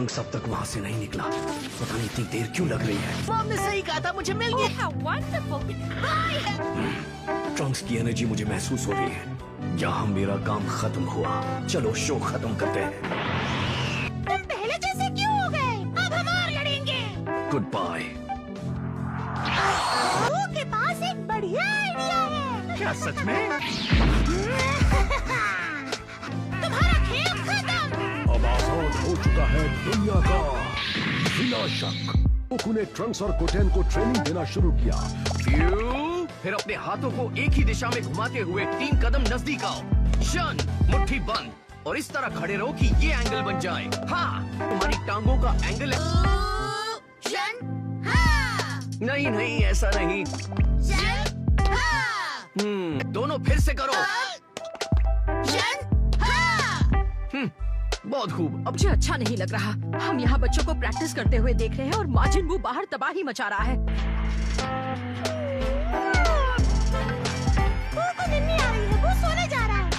Trunks अब तक वहाँ से नहीं निकला। पता नहीं इतनी देर क्यों लग रही है। मॉम ने सही कहा था, मुझे मिल गया। ट्रंक्स की एनर्जी मुझे महसूस हो रही है। यहाँ मेरा काम खत्म हुआ। चलो शो खत्म करते हैं। तुम पहले जैसे क्यों हो गए? अब हम और लड़ेंगे। Goodbye. के पास एक बढ़िया आइडिया है। क्या सच में? तुम्हारा खेल खत्म। अब आजाद हो चुका है दुनिया का बिना शक। गोकू ने ट्रंक्स और गोटेन को ट्रेनिंग देना शुरू किया। फिर अपने हाथों को एक ही दिशा में घुमाते हुए 3 कदम नजदीक आओ। शन, मुट्ठी बंद और इस तरह खड़े रहो कि ये एंगल बन जाए। हाँ, तुम्हारी टांगों का एंगल है। शन, हाँ। नहीं नहीं, ऐसा नहीं। शन, हाँ। दोनों फिर से करो। शन, हाँ। बहुत खूब। अब मुझे अच्छा नहीं लग रहा। हम यहाँ बच्चों को प्रैक्टिस करते हुए देख रहे हैं और माजिन बू बाहर तबाही मचा रहा है। को निन्नी आ रही है, वो सोने जा रहा है।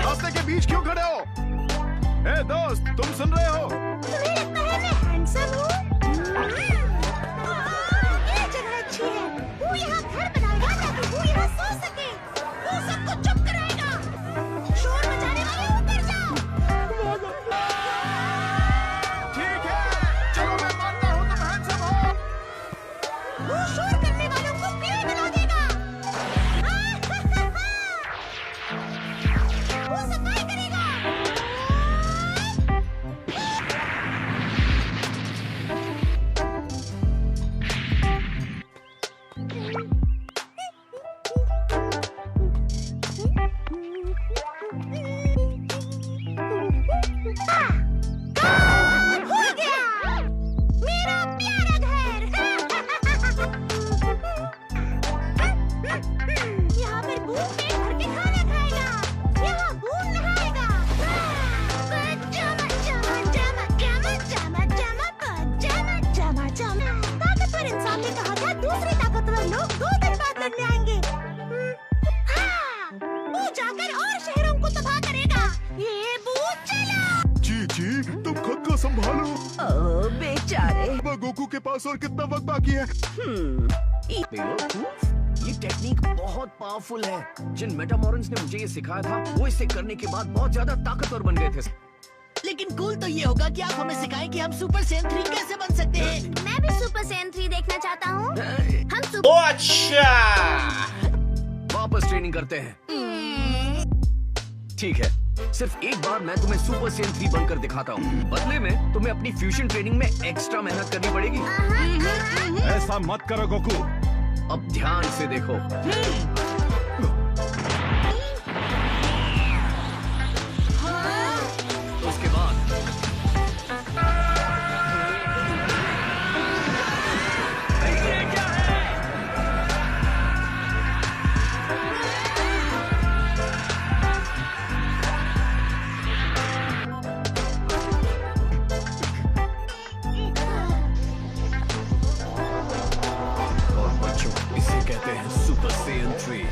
रास्ते के बीच क्यों खड़े हो? ए दोस्त, तुम सुन रहे हो? तुम्हें लगता है मैं हैंडसम हूँ? ये जगह अच्छी है। वो यहाँ घर बनाएगा ताकि वो यहाँ सो सके। वो सबको चुप कराएगा। शोर मचाने वाले ऊपर जाओ। ठीक है, चलो मैं मानता हूँ तुम हैंडसम हो। वो शोर करने वालों को पेड़ बना देगा। वो सफाई करेगा। हो गया मेरा प्यारा घर। यहाँ पर बूम पेट भर के खाना खाएगा। यहाँ बूम नहाएगा। पजामा जामा जामा जामा जामा पजामा जामा जामा। ताकतवर इंसान ने कहा था दूसरे ताकतवर लोग 2 दिन बाद लड़ने आएंगे। हाँ, वो जाकर और शहरों को तबाह करेगा। ये बूम चला। जी, तुम खुद को संभालो। ओह बेचारे। अब गोकू के पास और कितना वक्त बाकी है? ये टेक्निक बहुत पावरफुल है। जिन मेटामॉरन्स ने मुझे ये सिखाया था, वो इसे करने के बाद बहुत ज्यादा ताकतवर बन गए थे। लेकिन कूल तो ये होगा कि आप हमें सिखाएं कि हम सुपर सैयन 3 कैसे बन सकते हैं। मैं भी सुपर सैयन 3 देखना चाहता हूँ। हम सुपर वापस ट्रेनिंग करते हैं। ठीक है, सिर्फ एक बार मैं तुम्हें सुपर सैयन 3 बनकर दिखाता हूँ। बदले में तुम्हें अपनी फ्यूजन ट्रेनिंग में एक्स्ट्रा मेहनत करनी पड़ेगी। ऐसा मत करो गोकू। अब ध्यान से देखो। उसके बाद इसे कहते हैं सुपर सैयन 3।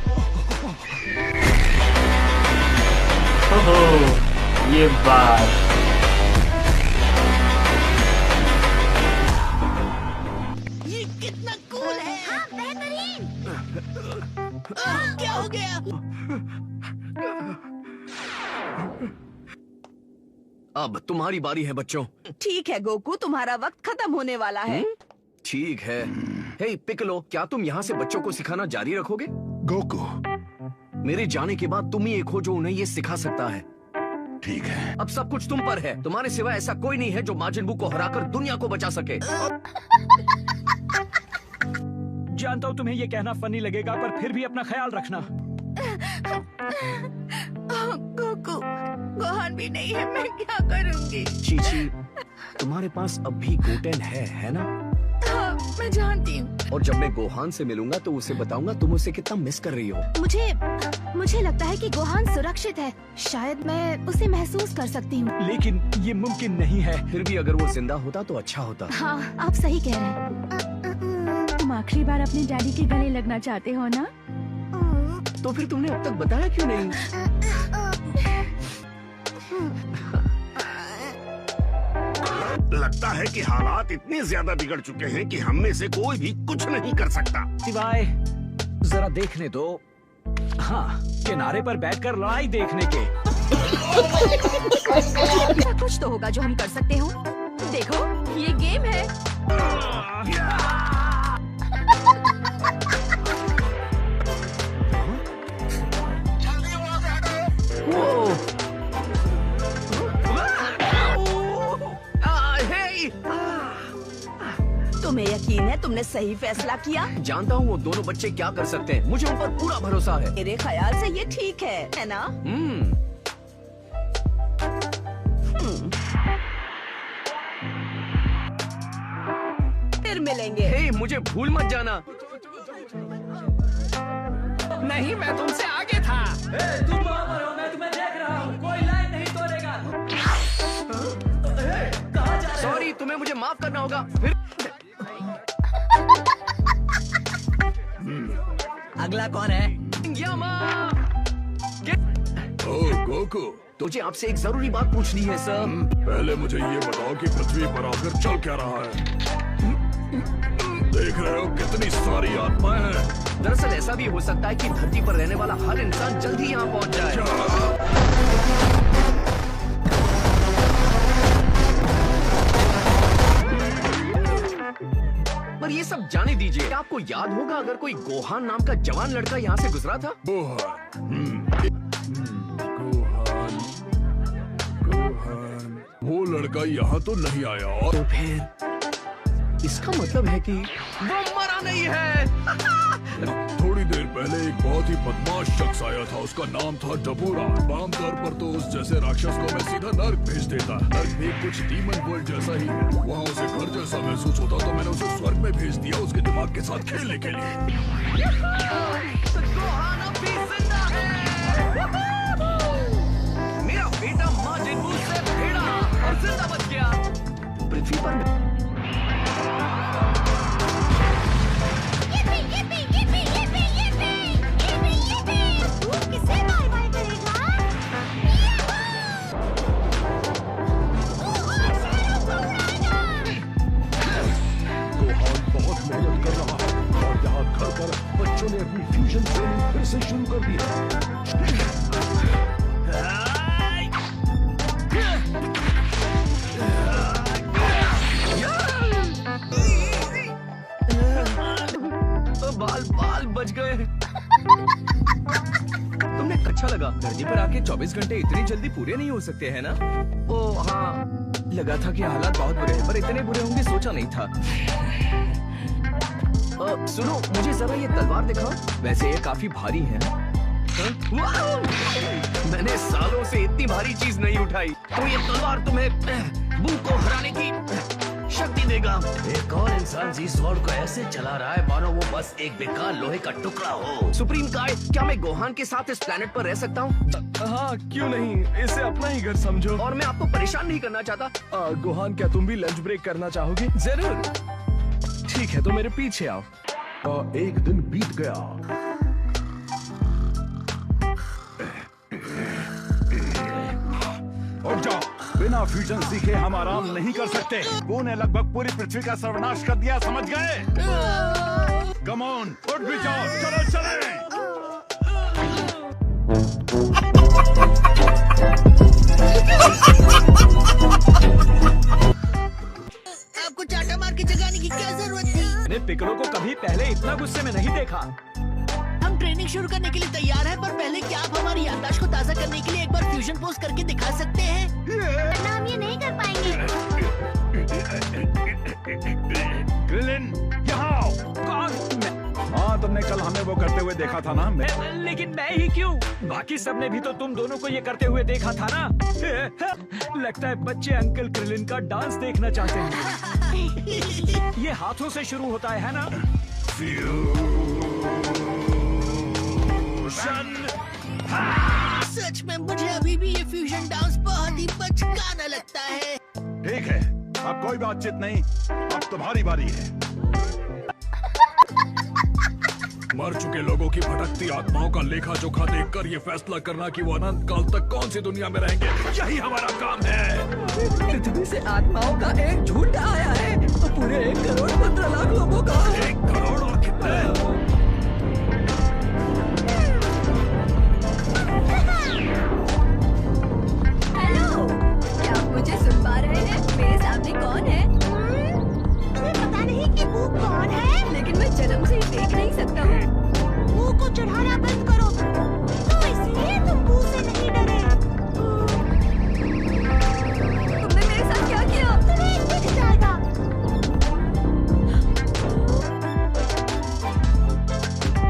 ओहो, ये बात। ये कितना कूल है। हाँ, बेहतरीन। क्या हो गया? अब तुम्हारी बारी है बच्चों। ठीक है गोकू, तुम्हारा वक्त खत्म होने वाला है। ठीक है। हे पिकलो, क्या तुम यहाँ से बच्चों को सिखाना जारी रखोगे? गोकू, मेरे जाने के बाद तुम ही एक हो जो उन्हें ये सिखा सकता है। ठीक है। अब सब कुछ तुम पर है। तुम्हारे सिवा ऐसा कोई नहीं है जो माजिन बू को हराकर दुनिया को बचा सके। जानता हूँ तुम्हें ये कहना फनी लगेगा, पर फिर भी अपना ख्याल रखना। गोकू, गोहान भी नहीं है, मैं क्या करूँगी? चीची, तुम्हारे पास अब भी गोटेन है ना? हाँ, मैं जानती हूँ। और जब मैं गोहान से मिलूंगा तो उसे बताऊंगा तुम उसे कितना मिस कर रही हो। मुझे लगता है कि गोहान सुरक्षित है। शायद मैं उसे महसूस कर सकती हूँ। लेकिन ये मुमकिन नहीं है। फिर भी अगर वो जिंदा होता तो अच्छा होता। हाँ, आप सही कह रहे हैं। तुम आखिरी बार अपने डैडी के गले लगना चाहते हो ना? तो फिर तुमने अब तक बताया क्यों नहीं? लगता है कि हालात इतने ज्यादा बिगड़ चुके हैं कि हम में से कोई भी कुछ नहीं कर सकता। सिवाय जरा देखने दो, हाँ, किनारे पर बैठकर लड़ाई देखने के। कुछ तो होगा जो हम कर सकते हो। देखो, ये गेम है। तुम्हें यकीन है तुमने सही फैसला किया? जानता हूँ वो दोनों बच्चे क्या कर सकते हैं, मुझे उन पर पूरा भरोसा है। मेरे ख्याल से ये ठीक है ना? फिर मिलेंगे। हे, मुझे भूल मत जाना। नहीं, मैं तुमसे आगे था। तुम वहाँ पर हो, मैं तुम्हें देख रहा हूँ। कोई लाइन नहीं तोड़ेगा। कहाँ जा रहे हो? सॉरी, तुम्हें मुझे माफ करना होगा। फिर अगला कौन है? ओ गोकू, मुझे आपसे एक जरूरी बात पूछनी है सर। पहले मुझे ये बताओ कि पृथ्वी पर आखिर चल क्या रहा है? देख रहे हो कितनी सारी आत्माएं हैं। दरअसल ऐसा भी हो सकता है कि धरती पर रहने वाला हर इंसान जल्दी यहाँ पहुँच जाए। पर ये सब जाने दीजिए, क्या आपको याद होगा अगर कोई गोहान नाम का जवान लड़का यहाँ से गुजरा था? गोहान, वो लड़का यहाँ तो नहीं आया। और तो फिर इसका मतलब है कि वो मरा नहीं है। थोड़ी देर पहले एक बहुत ही बदमाश शख्स आया था, उसका नाम था डबोरा। आमतौर पर तो उस जैसे राक्षस को मैं सीधा नर्क भेज देता। नर्क भी कुछ डीमन वर्ल्ड जैसा ही है। वहाँ उसे घर जैसा महसूस होता तो मैंने उसे स्वर्ग में भेज दिया उसके दिमाग के साथ खेलने के लिए। गोहान अब भी जिंदा है। मेरा बेटा माजिद बू से भिड़ा और जिंदा बच गया। पृथ्वी पर बच्चों ने अपनी फ्यूजन ट्रेनिंग फिर से शुरू कर दी है। बाल बाल बच गए। तुमने अच्छा लगा। धरती पर आके 24 घंटे इतनी जल्दी पूरे नहीं हो सकते हैं ना? ओ हाँ, लगा था कि हालात बहुत बुरे हैं, पर इतने बुरे होंगे सोचा नहीं था। सुनो, मुझे जरा ये तलवार दिखाओ। वैसे ये काफी भारी है। मैंने सालों से इतनी भारी चीज नहीं उठाई। तो ये तलवार तुम्हें बू को हराने की शक्ति देगा। एक और इंसान जी स्वॉर्ड को ऐसे चला रहा है मानो वो बस एक बेकार लोहे का टुकड़ा हो। सुप्रीम काय, क्या मैं गोहान के साथ इस प्लेनेट पर रह सकता हूँ? हाँ, क्यों नहीं, इसे अपना ही घर समझो। और मैं आपको परेशान नहीं करना चाहता। गोहान, क्या तुम भी लंच ब्रेक करना चाहोगे? जरूर। ठीक है, तो मेरे पीछे आओ। एक दिन बीत गया। उठ जाओ, बिना फ्यूजन सीखे हम आराम नहीं कर सकते। बू ने लगभग पूरी पृथ्वी का सर्वनाश कर दिया, समझ गए? कम ऑन, उठ भी जाओ, चलो चले। आपको चाटा मार के जगाने की क्या जरूरत थी? मैंने पिकलो को कभी पहले इतना गुस्से में नहीं देखा। हम ट्रेनिंग शुरू करने के लिए तैयार हैं, पर पहले क्या आप हमारी याददाश्त को ताज़ा करने के लिए एक बार फ्यूजन पोज करके दिखा सकते हैं? वरना हम ये नहीं कर पाएंगे। क्रिलिन, यहाँ आओ। कौन? हाँ, तुमने कल हमें वो करते हुए देखा था ना? लेकिन मैं ही क्यों? बाकी सबने भी तो तुम दोनों को ये करते हुए देखा था ना? लगता है बच्चे अंकल क्रिलिन का डांस देखना चाहते हैं। ये हाथों से शुरू होता है ना? सच में मुझे अभी भी ये फ्यूजन डांस बहुत ही बचकाना लगता है। ठीक है, अब कोई बातचीत नहीं, अब तुम्हारी बारी है। मर चुके लोगों की भटकती आत्माओं का लेखा जोखा देखकर ये फैसला करना कि वो अनंत काल तक कौन सी दुनिया में रहेंगे, यही हमारा काम है। पृथ्वी से आत्माओं का एक झुंड आया है तो पूरे 1 करोड़ 15 लाख लोगों का। 1 करोड़ और कितने? हेलो, क्या आप मुझे सुन पा रहे हैं? मेरे सामने कौन है? तुम्हें पता नहीं कि वो कौन है? लेकिन मैं जन्म से ही देख नहीं सकता हूँ। मुंह को चढ़ाना बंद करो। तो इसलिए तुम मुंह से नहीं डरे। तुमने मेरे साथ क्या किया? तुम्हें दिख जाएगा।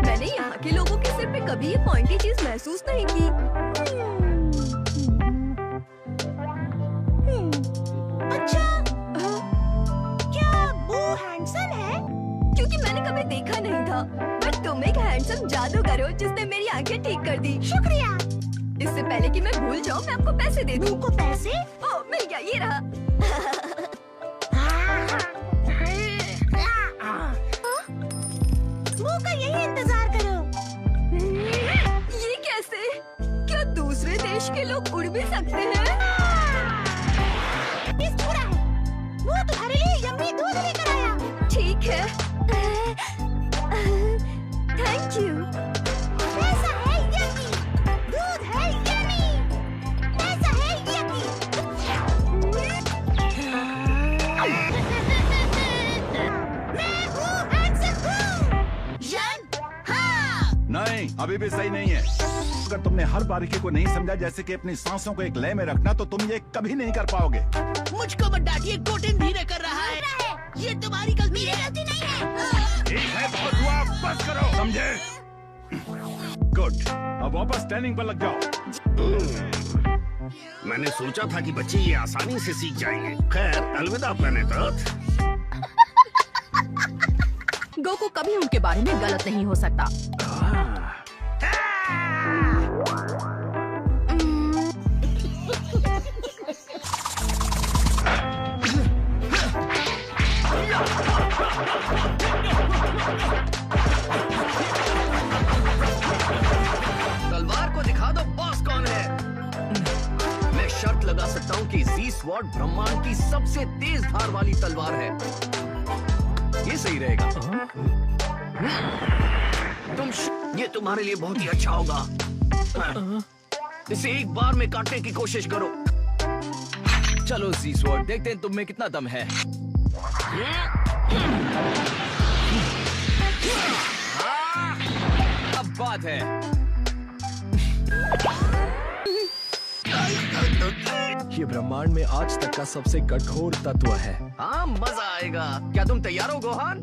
मैंने यहाँ के लोगों के सिर पे कभी ये पॉइंटी चीज महसूस नहीं की। अच्छा, क्या वो हैंडसम है? क्योंकि मैंने कभी देखा नहीं था। बट तुम एक हैंडसम जादूगर हो जिसने मेरी आंखें ठीक कर दी। शुक्रिया। इससे पहले कि मैं भूल जाऊँ, मैं आपको पैसे दे दूँ। मुंह को पैसे? ओह, मिल गया, ये रहा। मुंह का यही इंतजार करो। ये कैसे? क्या दूसरे देश के लोग उड़ भी सकते हैं? इस पूरा है। वो तुम्हारे लिए यम्मी दूध लेकर आया। ठीक है। Thank you. पैसा है यम्मी, दूध है यम्मी, पैसा है यम्मी। मैं हूँ हैंडसम हूँ। यन, हाँ। नहीं, अभी भी सही नहीं है। अगर तुमने हर बारीकी को नहीं समझा, जैसे कि अपनी सांसों को एक लय में रखना, तो तुम ये कभी नहीं कर पाओगे। मुझको मत डांटिए, गोटेन धीरे कर रहा है। ये तुम्हारी गलती है। गलती नहीं है। ठीक है, बहुत हुआ, बस करो, समझे? गुड, अब वापस ट्रेनिंग पर लग जाओ। मैंने सोचा था कि बच्चे ये आसानी से सीख जाएंगे। खैर, अलविदा प्लेनेट अर्थ। गोकू कभी उनके बारे में गलत नहीं हो सकता। तलवार को दिखा दो बॉस कौन है। मैं शर्त लगा सकता हूँ कि जी स्वॉर्ड ब्रह्मांड की सबसे तेज धार वाली तलवार है। ये सही रहेगा। ये तुम्हारे लिए बहुत ही अच्छा होगा। इसे एक बार में काटने की कोशिश करो। चलो जी स्वॉर्ड, देखते हैं तुम में कितना दम है। अब बात है। ये ब्रह्मांड में आज तक का सबसे कठोर तत्व है। हाँ, मजा आएगा। क्या तुम तैयार हो गोहान?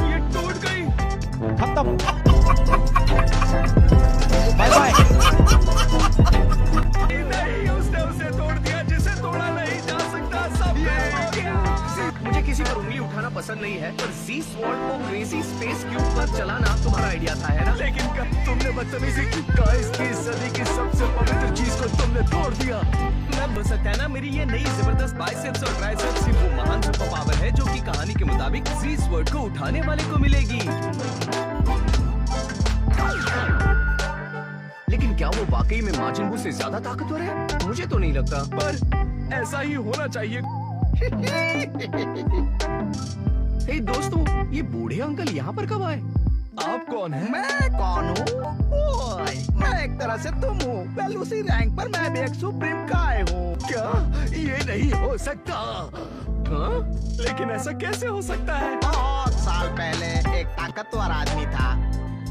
ये टूट गई। खत्म। Bye bye. नहीं, उसने उसे तोड़ दिया जिसे तोड़ा नहीं जा सकता। सब हो गया। मुझे किसी पर उंगली उठाना पसंद नहीं है, पर जी स्वॉर्ड को क्रेजी स्पेस क्यूब पर चलाना तुम्हारा आइडिया था, है ना? लेकिन कब तुमने बदतमीजी की? गाइस की सदी की सबसे पवित्र चीज को तुमने तोड़ दिया। मैं बस सकता है ना, मेरी ये नई जबरदस्त बाइसेप्स और ट्राइसेप्स ही वो महान सुपर पावर है जो कि कहानी के मुताबिक जी स्वॉर्ड को उठाने वाले को मिलेगी। लेकिन क्या वो वाकई में माजिन बू से ज्यादा ताकतवर है? मुझे तो नहीं लगता। पर ऐसा ही होना चाहिए। हे दोस्तों, ये बूढ़े अंकल यहाँ पर कब आए? आप कौन हैं? मैं कौन हूँ? ओए, मैं एक तरह से तुम हूँ। वेल, उसी रैंक पर मैं भी एक सुप्रीम काय हूँ। क्या ये नहीं हो सकता? हाँ? लेकिन ऐसा कैसे हो सकता है? बहुत साल पहले एक ताकतवर आदमी था,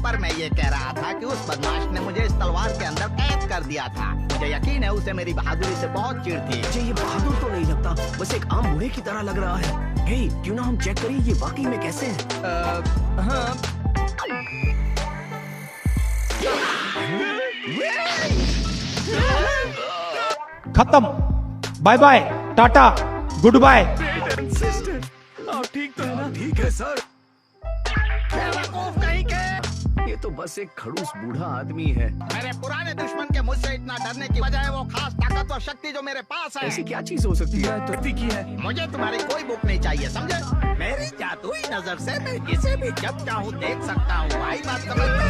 पर मैं ये कह रहा था कि उस बदमाश ने मुझे इस तलवार के अंदर कैद कर दिया था। मुझे यकीन है उसे मेरी बहादुरी से बहुत चिढ़ थी। मुझे ये बहादुर तो नहीं लगता, बस एक आम बूढ़े की तरह लग रहा है। हे, क्यों ना हम चेक करें ये वाकई में कैसे है? हाँ। खत्म। बाय बाय, टाटा, गुड बाय। सिस्टर, आप ठीक तो है ना? ठीक है सर। बेवकूफ कहीं के। ये तो बस एक खड़ूस बूढ़ा आदमी है। मेरे पुराने दुश्मन के मुझसे इतना डरने की वजह है वो खास ताकत और शक्ति जो मेरे पास है। ऐसी क्या चीज हो सकती है? तो की है। मुझे तुम्हारी कोई बुक नहीं चाहिए, समझे? मेरी जादुई नजर से मैं किसे भी जब चाहूँ देख सकता हूँ। आई बात समझ में?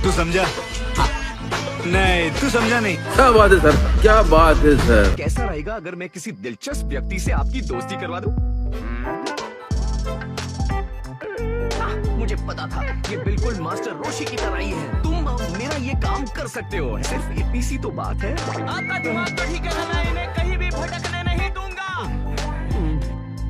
तू समझा? नहीं, तू समझा नहीं। क्या बात है सर, क्या बात है सर। कैसा रहेगा अगर मैं किसी दिलचस्प व्यक्ति से आपकी दोस्ती करवा दूं? मुझे पता था ये बिल्कुल मास्टर रोशी की तरह ही है। तुम मेरा ये काम कर सकते हो। सिर्फ इतनी सी तो बात है। आपका दिमाग तो ठीक है, मैं इन्हें कहीं भी भटकने नहीं दूंगा।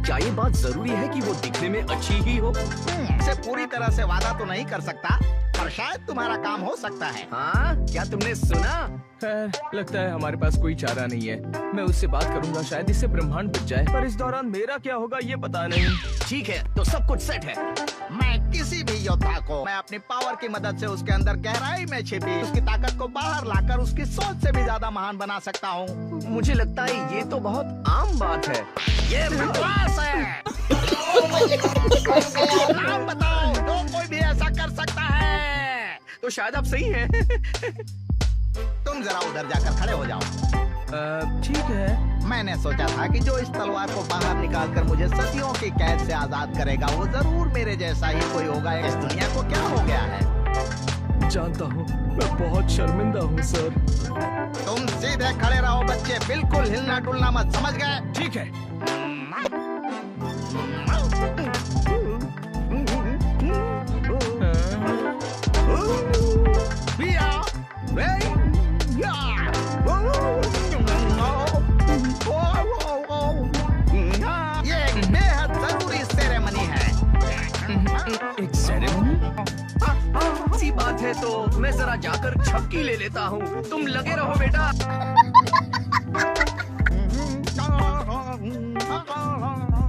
क्या ये बात जरूरी है कि वो दिखने में अच्छी ही हो? से पूरी तरह से वादा तो नहीं कर सकता, पर शायद तुम्हारा काम हो सकता है। हाँ, क्या तुमने सुना? खैर, लगता है हमारे पास कोई चारा नहीं है। मैं उससे बात करूंगा, शायद इससे ब्रह्मांड बच जाए, पर इस दौरान मेरा क्या होगा ये पता नहीं। ठीक है, तो सब कुछ सेट है। मैं किसी भी योद्धा को मैं अपनी पावर की मदद से उसके अंदर गहराई में छिपी उसकी ताकत को बाहर लाकर उसकी सोच से भी ज्यादा महान बना सकता हूँ। मुझे लगता है ये तो बहुत आम बात है। ये विश्वास है। नाम बताओ, तो कोई भी ऐसा कर सकता है। तो शायद आप सही हैं। तुम जरा उधर जाकर खड़े हो जाओ। ठीक है। मैंने सोचा था कि जो इस तलवार को बाहर निकालकर मुझे सदियों की कैद से आजाद करेगा वो जरूर मेरे जैसा ही कोई होगा। इस दुनिया को क्या हो गया है? जानता हूँ, मैं बहुत शर्मिंदा हूँ सर। तुम सीधे खड़े रहो बच्चे, बिल्कुल हिलना डुलना मत, समझ गए? ठीक है। ये एक बेहद जरूरी सेरेमनी है। एक सेरेमनी? सी बात है तो मैं जरा जाकर झपकी ले लेता हूँ। तुम लगे रहो बेटा।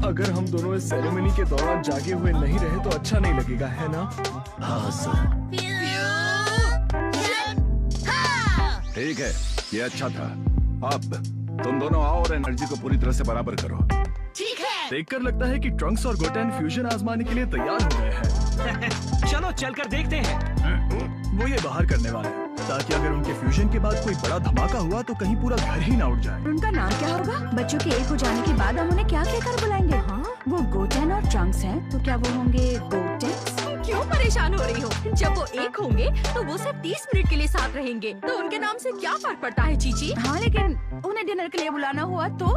अगर हम दोनों इस सेरेमनी के दौरान जागे हुए नहीं रहे तो अच्छा नहीं लगेगा, है ना? हाँ सर। ठीक है, ये अच्छा था। अब तुम दोनों आओ और एनर्जी को पूरी तरह से बराबर करो। ठीक है। देखकर लगता है कि ट्रंक्स और गोटेन फ्यूजन आजमाने के लिए तैयार हो गए हैं। चलो चलकर देखते हैं। वो ये बाहर करने वाले हैं, ताकि अगर उनके फ्यूजन के बाद कोई बड़ा धमाका हुआ तो कहीं पूरा घर ही ना उड़ जाए। उनका नाम क्या होगा? बच्चों के एक हो जाने के बाद हम उन्हें क्या कहकर बुलाएंगे? हाँ, वो गोटेन और ट्रंक्स हैं, तो क्या वो होंगे गोटेक्स? क्यों परेशान हो रही हो? जब वो एक होंगे तो वो सिर्फ 30 मिनट के लिए साथ रहेंगे, तो उनके नाम से क्या फर्क पड़ता है चीची? हाँ, लेकिन उन्हें डिनर के लिए बुलाना हुआ तो?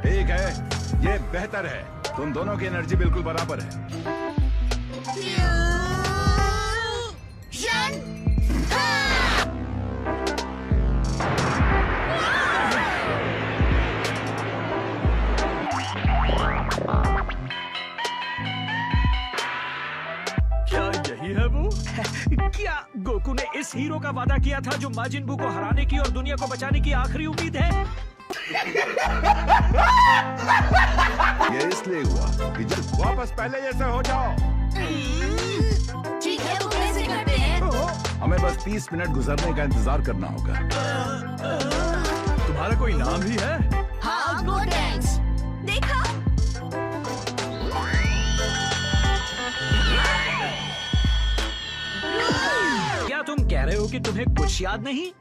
ठीक है, ये बेहतर है। तुम दोनों की एनर्जी बिल्कुल बराबर है। क्या यही है वो? क्या गोकू ने इस हीरो का वादा किया था जो माजिन बू को हराने की और दुनिया को बचाने की आखिरी उम्मीद है? ये इसलिए हुआ कि जब वापस पहले जैसे हो जाओ। ठीक है, वो कैसे करते हैं? हमें बस 30 मिनट गुजरने का इंतजार करना होगा। तुम्हारा कोई नाम भी है? हाँ, गोटेक्स। देखा? क्या तुम कह रहे हो कि तुम्हें कुछ याद नहीं?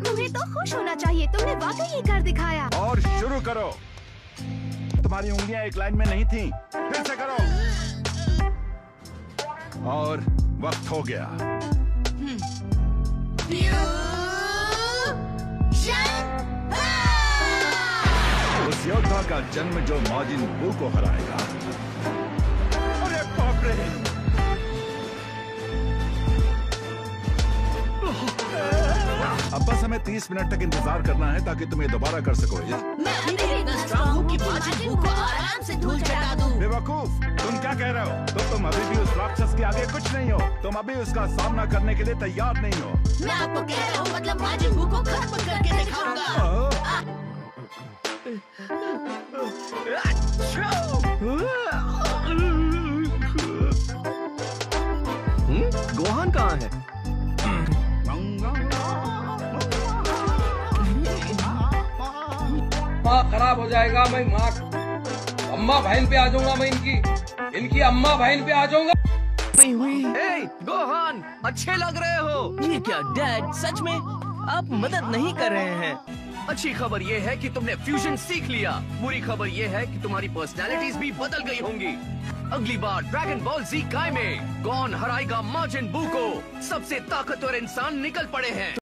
तुम्हें तो खुश होना चाहिए, तुमने वाकई ये कर दिखाया। और शुरू करो। तुम्हारी उंगलियां एक लाइन में नहीं थीं। फिर से करो। और वक्त हो गया। उस योद्धा का जन्म जो माजिन बू को हराएगा। अरे बाप रे! अब बस हमें 30 मिनट तक इंतजार करना है ताकि तुम ये दोबारा कर सको। मैं अंदर इतना स्ट्रांग हूँ कि माजिन बू को आराम से धूल चटा दूँ। बेवकूफ, तुम क्या कह रहे हो? तो तुम अभी भी उस राक्षस के आगे कुछ नहीं हो। तुम अभी उसका सामना करने के लिए तैयार नहीं हो। मैं आपको कह रहा हूँ, मतलब माजिन बू को खत्म करके दिखाऊंगा। गोहान कहाँ है? माँ खराब हो जाएगा। मैं माँ अम्मा बहन पे आ जाऊंगा। मैं इनकी अम्मा बहन पे आ जाऊंगा। नहीं हुई। गोहान, अच्छे लग रहे हो। ये क्या डैड, सच में आप मदद नहीं कर रहे हैं? अच्छी खबर ये है कि तुमने फ्यूजन सीख लिया। बुरी खबर ये है कि तुम्हारी पर्सनैलिटीज भी बदल गई होंगी। अगली बार ड्रैगन बॉल जी काय में कौन हराएगा मार्जिन बू को? सबसे ताकतवर इंसान निकल पड़े हैं।